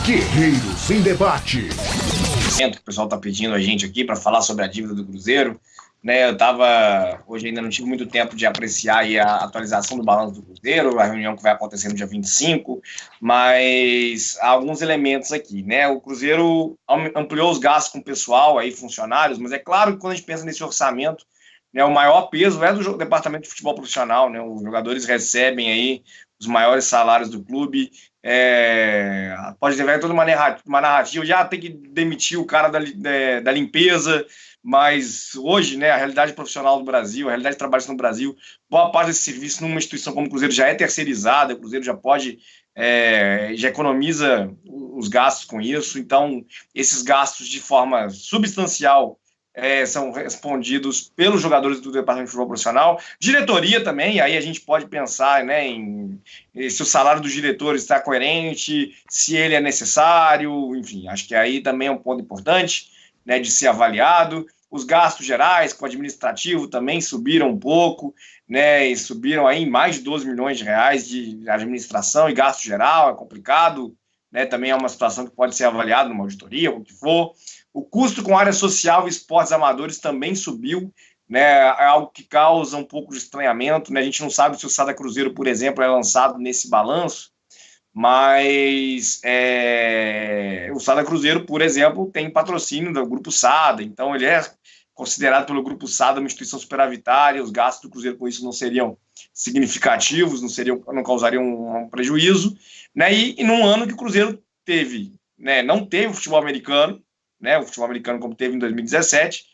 Guerreiros em Debate. Que o pessoal está pedindo a gente aqui para falar sobre a dívida do Cruzeiro. Né, hoje ainda não tive muito tempo de apreciar aí a atualização do balanço do Cruzeiro, a reunião que vai acontecer no dia 25, mas há alguns elementos aqui, né? O Cruzeiro ampliou os gastos com o pessoal, aí, funcionários, mas é claro que quando a gente pensa nesse orçamento, né, o maior peso é do departamento de futebol profissional, né? Os jogadores recebem aí os maiores salários do clube, pode ter toda uma narrativa, já tem que demitir o cara da limpeza, mas hoje, né, a realidade profissional do Brasil, a realidade de trabalho no Brasil, boa parte desse serviço numa instituição como o Cruzeiro já é terceirizada, o Cruzeiro já pode, já economiza os gastos com isso, então esses gastos de forma substancial são respondidos pelos jogadores do Departamento de Futebol Profissional, diretoria também, aí a gente pode pensar, né, se o salário dos diretores está coerente, se ele é necessário, enfim, acho que aí também é um ponto importante, né, de ser avaliado. Os gastos gerais com o administrativo também subiram um pouco, né, e subiram aí mais de 12 milhões de reais de administração e gasto geral, é complicado, né, também é uma situação que pode ser avaliada numa auditoria, o que for. O custo com área social e esportes amadores também subiu, né, é algo que causa um pouco de estranhamento, né, a gente não sabe se o Sada Cruzeiro, por exemplo, é lançado nesse balanço, mas o Sada Cruzeiro, por exemplo, tem patrocínio do Grupo Sada, então ele é considerado pelo Grupo Sada uma instituição superavitária, os gastos do Cruzeiro com isso não seriam significativos, não causariam um prejuízo, né, e num ano que o Cruzeiro teve, né, não teve o futebol americano, né, o futebol americano como teve em 2017,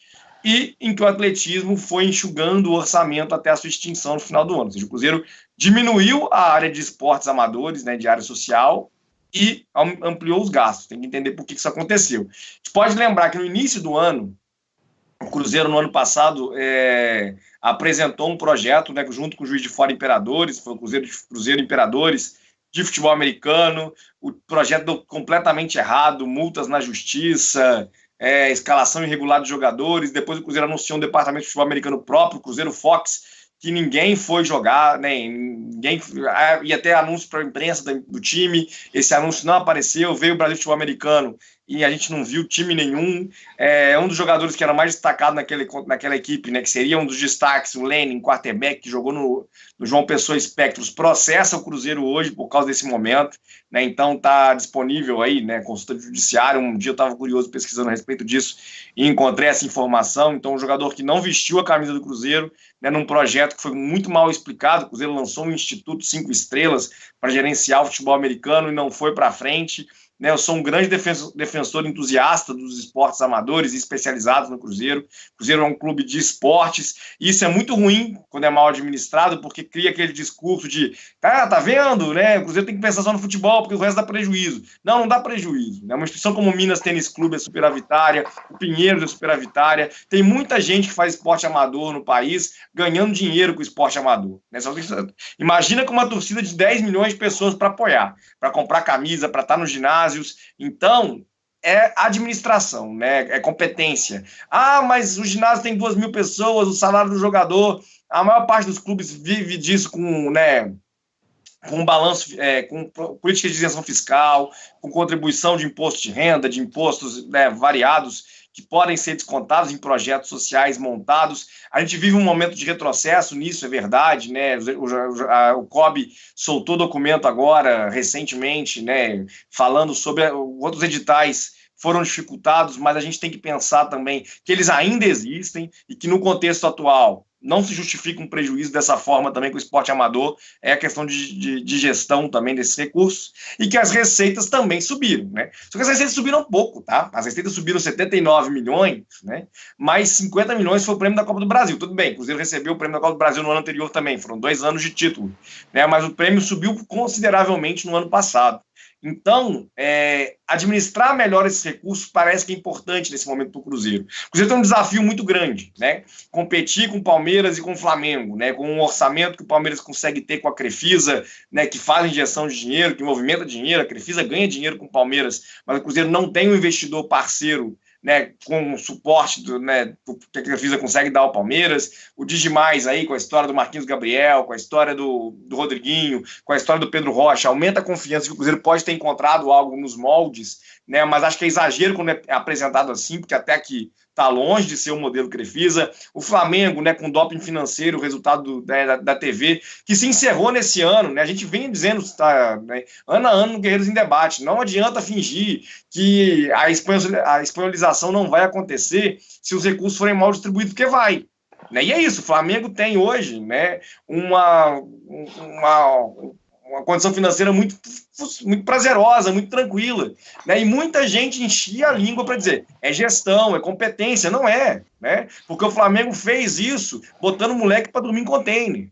e em que o atletismo foi enxugando o orçamento até a sua extinção no final do ano. Ou seja, o Cruzeiro diminuiu a área de esportes amadores, né, de área social, e ampliou os gastos. Tem que entender por que isso aconteceu. A gente pode lembrar que no início do ano, o Cruzeiro, no ano passado, apresentou um projeto, né, junto com o Juiz de Fora Imperadores, foi o Cruzeiro Imperadores, de futebol americano, o projeto deu completamente errado, multas na justiça, escalação irregular de jogadores. Depois o Cruzeiro anunciou um departamento de futebol americano próprio, o Cruzeiro Fox, que ninguém foi jogar, né, ninguém ia ter anúncio para a imprensa do time, esse anúncio não apareceu, veio o Brasil Futebol Americano e a gente não viu time nenhum. Um dos jogadores que era mais destacado naquela equipe, né, que seria um dos destaques, o Lenin, quarterback, que jogou no João Pessoa Espectros, processa o Cruzeiro hoje por causa desse momento, né, então está disponível aí, né, consulta judiciária. Um dia eu estava curioso pesquisando a respeito disso e encontrei essa informação. Então, um jogador que não vestiu a camisa do Cruzeiro, né, num projeto que foi muito mal explicado. O Cruzeiro lançou um Instituto 5 Estrelas para gerenciar o futebol americano e não foi para frente. Né, eu sou um grande defensor entusiasta dos esportes amadores e especializados no Cruzeiro. O Cruzeiro é um clube de esportes, e isso é muito ruim quando é mal administrado, porque cria aquele discurso de tá vendo, né? O Cruzeiro tem que pensar só no futebol, porque o resto dá prejuízo. Não dá prejuízo. Né? Uma instituição como o Minas Tênis Clube é superavitária, o Pinheiros é superavitária, tem muita gente que faz esporte amador no país ganhando dinheiro com o esporte amador. Né? Imagina com uma torcida de 10 milhões de pessoas para apoiar, para comprar camisa, para estar no ginásio. Então, é administração, né? É competência. Mas o ginásio tem 2.000 pessoas, o salário do jogador, a maior parte dos clubes vive disso com balanço, com política de isenção fiscal, com contribuição de imposto de renda, de impostos, né, variados, que podem ser descontados em projetos sociais montados. A gente vive um momento de retrocesso nisso, é verdade, né? O COB soltou documento agora, recentemente, né, falando sobre outros editais foram dificultados, mas a gente tem que pensar também que eles ainda existem e que no contexto atual não se justifica um prejuízo dessa forma também com o esporte amador, é a questão de gestão também desses recursos, e que as receitas também subiram, né? Só que as receitas subiram pouco, tá? As receitas subiram 79 milhões, né? Mais 50 milhões foi o prêmio da Copa do Brasil. Tudo bem, o Cruzeiro recebeu o prêmio da Copa do Brasil no ano anterior também, foram 2 anos de título, né? Mas o prêmio subiu consideravelmente no ano passado. Então, administrar melhor esses recursos parece que é importante nesse momento para o Cruzeiro. O Cruzeiro tem um desafio muito grande, né? Competir com o Palmeiras e com o Flamengo, né? Com um orçamento que o Palmeiras consegue ter com a Crefisa, né? Que faz injeção de dinheiro, que movimenta dinheiro, a Crefisa ganha dinheiro com o Palmeiras, mas o Cruzeiro não tem um investidor parceiro, né, com o suporte que a Crefisa consegue dar ao Palmeiras, o Digimais aí com a história do Marquinhos Gabriel, com a história do Rodriguinho, com a história do Pedro Rocha, aumenta a confiança que o Cruzeiro pode ter encontrado algo nos moldes, né, mas acho que é exagero quando é apresentado assim, porque até que está longe de ser o modelo Crefisa. O Flamengo, né, com doping financeiro, o resultado da TV, que se encerrou nesse ano, né, a gente vem dizendo, né, ano a ano no Guerreiros em Debate, não adianta fingir que a espanholização não vai acontecer se os recursos forem mal distribuídos, porque vai. Né? E é isso, o Flamengo tem hoje, né, uma condição financeira muito prazerosa, muito tranquila, né? E muita gente enchia a língua para dizer é gestão, é competência, não é, né? Porque o Flamengo fez isso botando o moleque para dormir em container,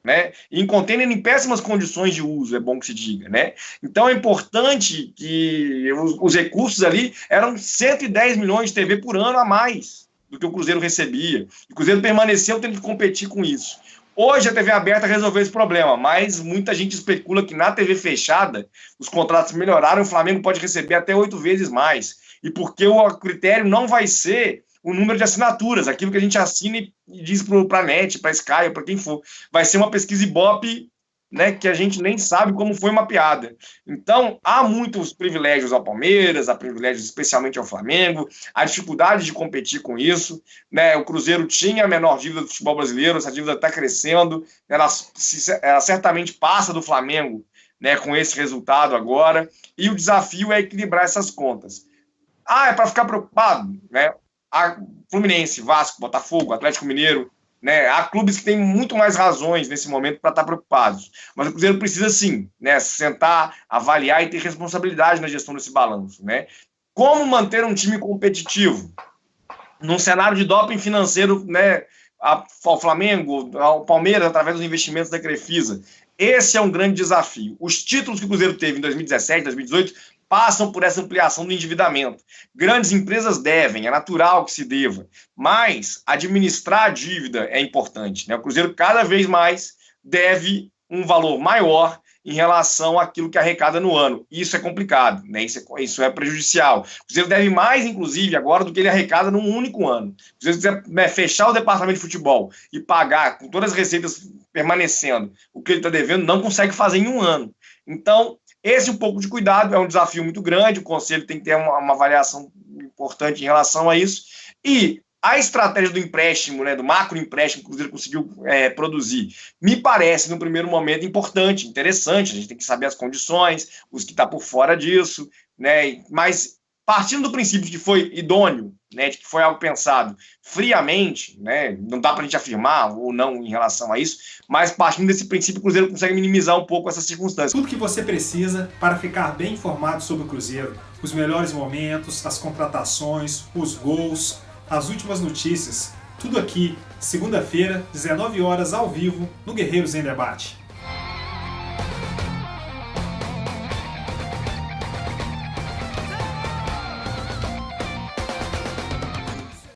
né? E em container em péssimas condições de uso, é bom que se diga, né? Então é importante que os recursos ali eram 110 milhões de TV por ano a mais do que o Cruzeiro recebia. O Cruzeiro permaneceu tendo que competir com isso. Hoje a TV aberta resolveu esse problema, mas muita gente especula que na TV fechada os contratos melhoraram, o Flamengo pode receber até 8 vezes mais. E porque o critério não vai ser o número de assinaturas, aquilo que a gente assina e diz para a NET, para a Sky, para quem for. Vai ser uma pesquisa Ibope, né, que a gente nem sabe como foi mapeada. Então, há muitos privilégios ao Palmeiras, há privilégios especialmente ao Flamengo, há dificuldade de competir com isso, né? O Cruzeiro tinha a menor dívida do futebol brasileiro, essa dívida está crescendo, ela certamente passa do Flamengo, né, com esse resultado agora, e o desafio é equilibrar essas contas. É para ficar preocupado, né? A Fluminense, Vasco, Botafogo, Atlético Mineiro, né? Há clubes que têm muito mais razões nesse momento para estar preocupados. Mas o Cruzeiro precisa, sim, né, sentar, avaliar e ter responsabilidade na gestão desse balanço. Né? Como manter um time competitivo num cenário de doping financeiro, né, ao Flamengo, ao Palmeiras, através dos investimentos da Crefisa? Esse é um grande desafio. Os títulos que o Cruzeiro teve em 2017, 2018, passam por essa ampliação do endividamento. Grandes empresas devem, é natural que se deva, mas administrar a dívida é importante. Né? O Cruzeiro cada vez mais deve um valor maior em relação àquilo que arrecada no ano. Isso é complicado, né? Isso é prejudicial. O Cruzeiro deve mais, inclusive, agora do que ele arrecada num único ano. Se o Cruzeiro quiser fechar o departamento de futebol e pagar com todas as receitas permanecendo o que ele está devendo, não consegue fazer em um ano. Então, esse um pouco de cuidado é um desafio muito grande, o Conselho tem que ter uma avaliação importante em relação a isso. E a estratégia do empréstimo, né, do macro empréstimo que o Cruzeiro conseguiu produzir, me parece, no primeiro momento, importante, interessante. A gente tem que saber as condições, os que estão por fora disso, né, mas partindo do princípio de que foi idôneo, né, de que foi algo pensado friamente, né, não dá para a gente afirmar ou não em relação a isso, mas partindo desse princípio, o Cruzeiro consegue minimizar um pouco essas circunstâncias. Tudo que você precisa para ficar bem informado sobre o Cruzeiro, os melhores momentos, as contratações, os gols, as últimas notícias, tudo aqui, segunda-feira, 19 horas, ao vivo, no Guerreiros em Debate.